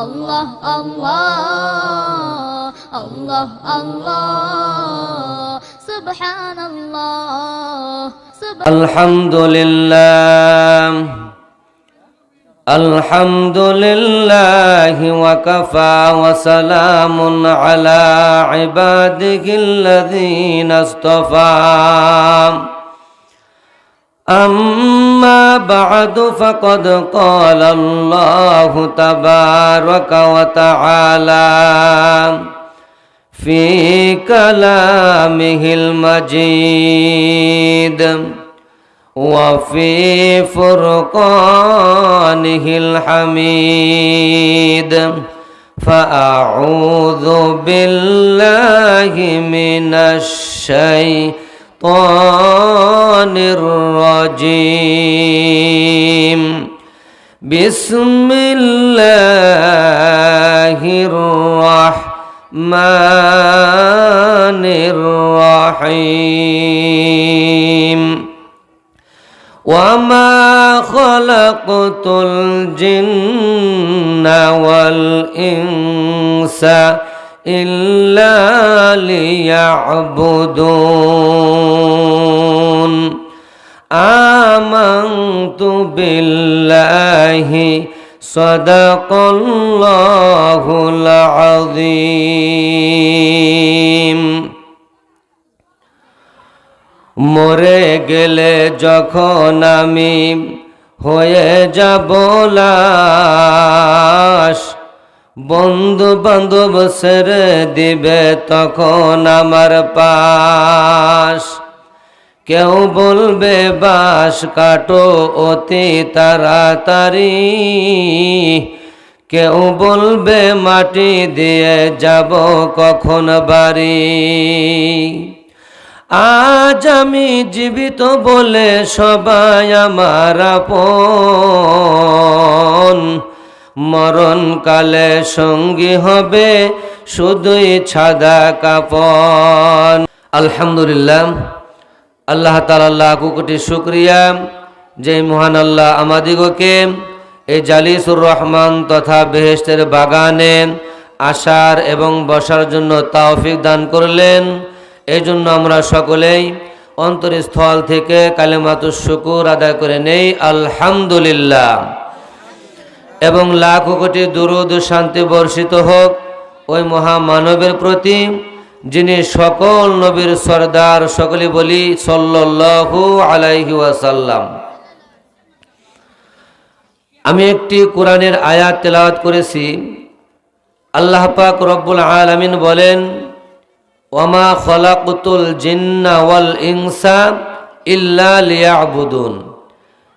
আল্লাহ আল্লাহ আল্লাহ আল্লাহ সুবহানাল্লাহ আলহামদুলিল্লাহ আলহামদুলিল্লাহি ওয়া কাফা ওয়া সালামুন আলা ইবাদিহিল্লাযীনা ইসতাফা আম্মা বা'দু ফাকাদ ক্বালা আল্লাহু তাবারাকা ওয়া তাআলা ফি কালামিহিল মাজিদ وفي فرقانه الحميد فأعوذ بالله من الشيطان الرجيم بسم الله الرحمن الرحيم وما خلقت الجن والإنس إلا ليعبدون آمنت بالله صدق الله العظيم মরে গেলে যখন আমি হয়ে যাব লাশ, বন্ধু বান্ধব ছেড়ে দিবে তখন আমার পাশ। কেউ বলবে বাঁশ কাটো অতি তাড়াতাড়ি, কেউ বলবে মাটি দিয়ে যাব কখন বাড়ি। আজ আমি জীবিত বলে সবাই আমার আপন, মরণকালে সঙ্গী হবে শুধুই সাদা কাফন। আলহামদুলিল্লাহ, আল্লাহ তাআলা লাখ কোটি শুকরিয়া যে মহান আল্লাহ আমাদিগকে এই জালিসুর রহমান তথা বেহেশতের বাগানে আসার এবং বসার জন্য তৌফিক দান করলেন। এই জন্য আমরা সকলেই অন্তরস্থল থেকে কালিমাতুশ শুকুর আদায় করে নেই আলহামদুলিল্লাহ। এবং লাখ কোটি দুরূদ শান্তি বর্ষিত হোক ওই মহামানবের প্রতি যিনি সকল নবীর সরদার, সকলে বলি সাল্লাল্লাহু আলাইহি ওয়াসাল্লাম। আমি একটি কোরআনের আয়াত তেলাওয়াত করেছি। আল্লাহ পাক রব্বুল আলামিন বলেন, ওয়ামা খলাকতুল জিন্না ওয়াল ইনসা ইল্লা লিয়াবুদুন,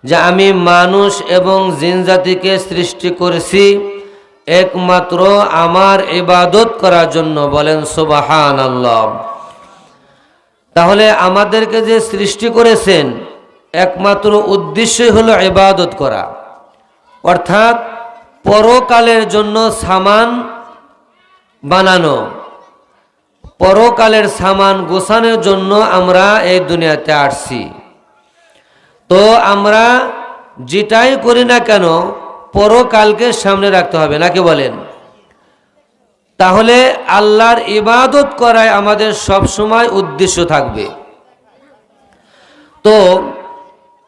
যে আমি মানুষ এবং জিন জাতিকে সৃষ্টি করেছি একমাত্র আমার ইবাদত করার জন্য। বলেন সুবহানাল্লাহ। তাহলে আমাদেরকে যে সৃষ্টি করেছেন একমাত্র উদ্দেশ্যই হলো ইবাদত করা, অর্থাৎ পরকালের জন্য সামান বানানো, পরকালের সামান গোছানোর জন্য আমরা এই দুনিয়াতে আসছি। তো আমরা যেটাই করি না কেন পরকালকে সামনে রাখতে হবে, নাকি বলেন? তাহলে আল্লাহর ইবাদত করায় আমাদের সব সময় উদ্দেশ্য থাকবে। তো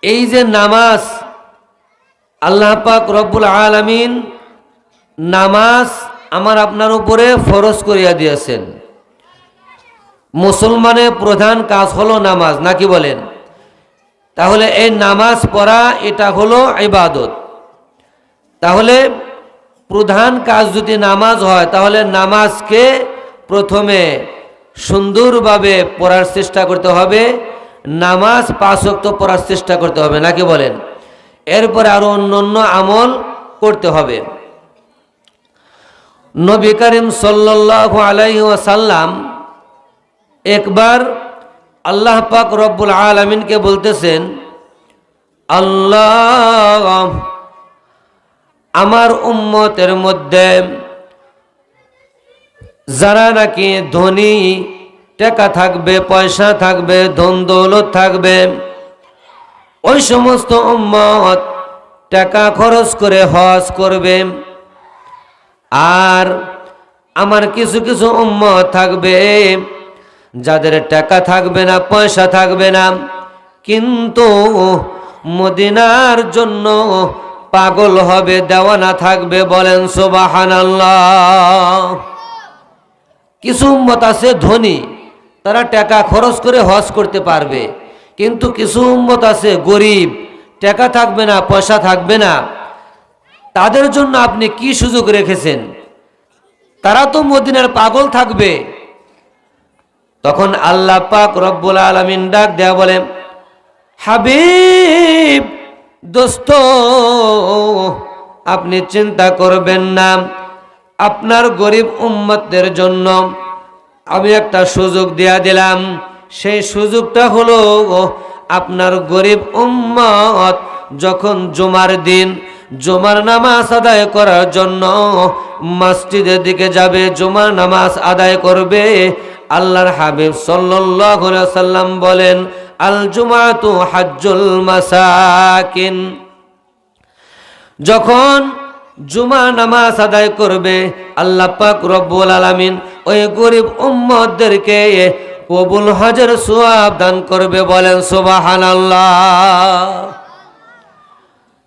এই যে নামাজ, আল্লাহ পাক রব্বুল আলামিন নামাজ আমার আপনার উপরে ফরজ করিয়া দিয়েছেন। মুসলমানের প্রধান কাজ হলো নামাজ, নাকি বলেন? তাহলে এই নামাজ পড়া এটা হলো ইবাদত। তাহলে প্রধান কাজ যদি নামাজ হয়, তাহলে নামাজকে প্রথমে সুন্দরভাবে পড়ার চেষ্টা করতে হবে, নামাজ ৫ ওয়াক্ত পড়ার চেষ্টা করতে হবে, নাকি বলেন? এরপরে আরো অন্যান্য আমল করতে হবে। নবী করিম সাল্লাল্লাহু আলাইহি ওয়াসাল্লাম একবার আল্লাহ পাক রব্বুল আলামিনকে বলতেছেন, আল্লাহ, আমার উম্মতের মধ্যে যারা নাকি ধনী, টাকা থাকবে, পয়সা থাকবে, ধন দৌলত থাকবে, ওই সমস্ত উম্মত টাকা খরচ করে হজ করবে, আর আমার কিছু কিছু উম্মত থাকবে যাদের টাকা থাকবে না, পয়সা থাকবে না, কিন্তু মদিনার জন্য পাগল হবে, দেওয়ানা থাকবে। বলেন সুবহানাল্লাহ। কিছু উম্মত আছে ধনী, তারা টাকা খরচ করে হজ করতে পারবে, কিন্তু কিছু উম্মত আছে গরিব, টাকা থাকবে না, পয়সা থাকবে না। তাদের জন্য আপনি কি সুযোগ রেখেছেন? তারা তো মদিনার পাগল থাকবে। তখন আল্লাহ পাক রব্বুল আলামিন ডাক দেয়া বলে, হাবিব দোস্ত, আপনি চিন্তা করবেন না, আপনার গরিব উম্মতদের জন্য আমি একটা সুযোগ দেয়া দিলাম। সেই সুযোগটা হলো, আপনার গরিব উম্মত যখন জুমার দিন জুমার নামাজ আদায় করার জন্য মসজিদের দিকে যাবে, জুমার নামাজ আদায় করবে, আল্লাহর হাবিব সাল্লাল্লাহু আলাইহি ওয়াসাল্লাম বলেন, আল জুমাতু হাজ্জুল মাসাকিন। যখন জুমা নামাজ আদায় করবে, আল্লাহ পাক রব্বুল আলামিন ওই গরিব উম্মতদেরকে কবুল হজের সওয়াব দান করবে। বলেন সুবহানাল্লাহ।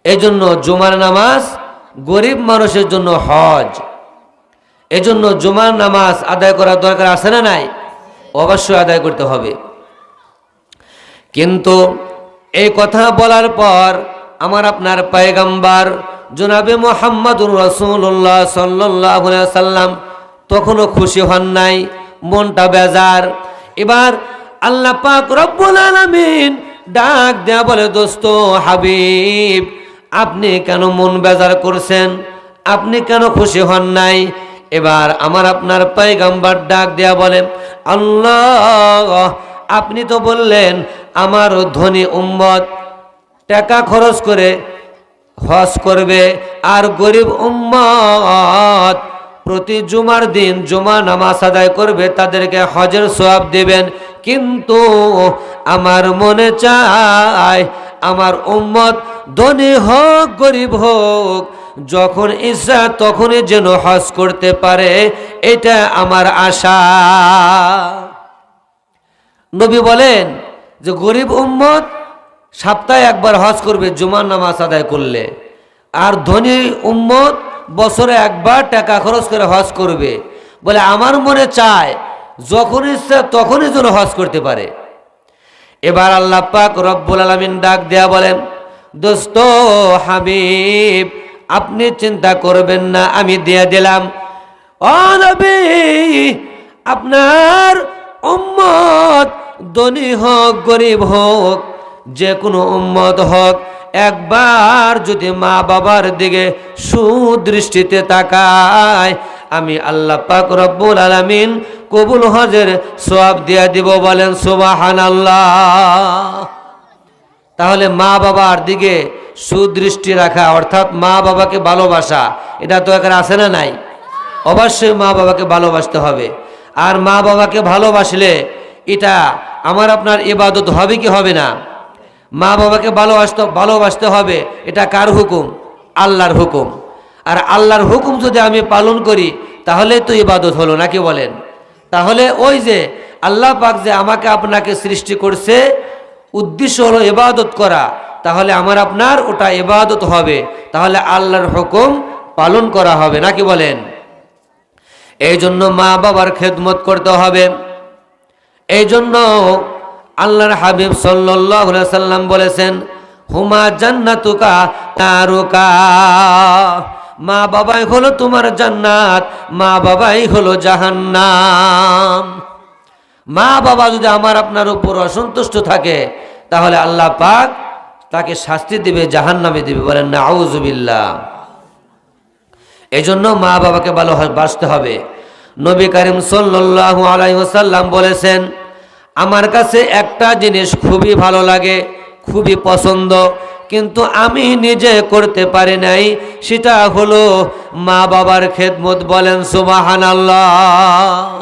এজন্য জুমার নামাজ গরিব মানুষের জন্য হজ। এজন্য জুমার নামাজ আদায় করার দরকার আছে না নাই? অবশ্যই আদায় করতে হবে। কিন্তু এই কথা বলার পর আমার আপনার পয়গম্বর জনাবে মুহাম্মদুর রাসূলুল্লাহ সাল্লাল্লাহু আলাইহি ওয়াসাল্লাম তখনও খুশি হন নাই, মনটা বেজার। এবার আল্লাহ পাক রব্বুল আলামিন ডাক দেয়া বলে, দোস্ত হাবিব, আপনি কেন মন বেজার করছেন? আপনি কেন খুশি হন নাই? এবার আমার আপনার পয়গম্বর ডাক দেয়া বলে, আল্লাহ, আপনি তো বললেন আমার ধনী উম্মত টাকা খরচ করে হজ করবে, আর গরিব উম্মত প্রতি জুমার দিন জুমা নামাজ আদায় করবে, তাদেরকে হজের সওয়াব দেবেন। কিন্তু আমার মনে চায় আমার উম্মত ধনী হোক গরিব হোক, যখন ইচ্ছা তখনই যেন হজ করতে পারে, এটা আমার আশা। নবী বলেন যে গরিব উম্মত সপ্তাহে একবার হজ করবে জুমার নামাজ আদায় করলে, আর ধনী উম্মত বছরে একবার টাকা খরচ করে হজ করবে। বলে আমার মনে চায় যখন ইচ্ছা তখনই যেন হজ করতে পারে। এবার আল্লাহ পাক রব্বুল আলামিন ডাক দেয়া বলেন, দোস্ত হাবিব, আপনি চিন্তা করবেন না, আমি দিয়ে দিলাম। ও নবী, আপনার উম্মত ধনী হোক গরিব হোক, যে কোনো উম্মত হোক, একবার যদি মা বাবার দিকে সুদৃষ্টিতে তাকায়, আমি আল্লাহ পাক রব্বুল আলামিন কবুল হজের সওয়াব দিয়া দিব। বলেন সুবহানাল্লাহ। তাহলে মা বাবার দিকে সুদৃষ্টি রাখা, অর্থাৎ মা বাবাকে ভালোবাসা, এটা তো এখানে আছে না নাই? অবশ্যই মা বাবাকে ভালোবাসতে হবে। আর মা বাবাকে ভালোবাসলে এটা আমার আপনার ইবাদত হবে কি হবে না? মা বাবাকে ভালোবাসতে হবে। এটা কার হুকুম? আল্লাহর হুকুম। আর আল্লাহর হুকুম যদি আমি পালন করি তাহলে তো ইবাদত হলো, নাকি বলেন? তাহলে ওই যে আল্লাহ পাক যে আমাকে আপনাকে সৃষ্টি করছে, উদ্দেশ্য হলো ইবাদত করা, তাহলে আমার আপনার ওটা ইবাদত হবে। তাহলে আল্লাহর হুকুম পালন করা হবে, নাকি বলেন? এই জন্য মা বাবার খেদমত করতে হবে। এই জন্য আল্লাহর হাবিব সাল্লাল্লাহু আলাইহি সাল্লাম বলেছেন, হুমা জান্নাতুকা তারুকা। মা বাবাই হলো তোমার জান্নাত, মা বাবাই হলো জাহান্নাম। মা বাবা যদি আমার আপনার উপর অসন্তুষ্ট থাকে তাহলে আল্লাহ পাক তাকে শাস্তি দিবে, জাহান্নামে দিবে। বলেন নাউযুবিল্লাহ। এই জন্য মা বাবাকে ভালোবাসতে হবে। নবী করিম সাল্লাল্লাহু আলাইহি ওয়াসাল্লাম বলেছেন, আমার কাছে একটা জিনিস খুবই ভালো লাগে, খুবই পছন্দ, কিন্তু আমি নিজে করতে পারি নাই, সেটা হলো মা বাবার খেদমত। বলেন সুবহানাল্লাহ।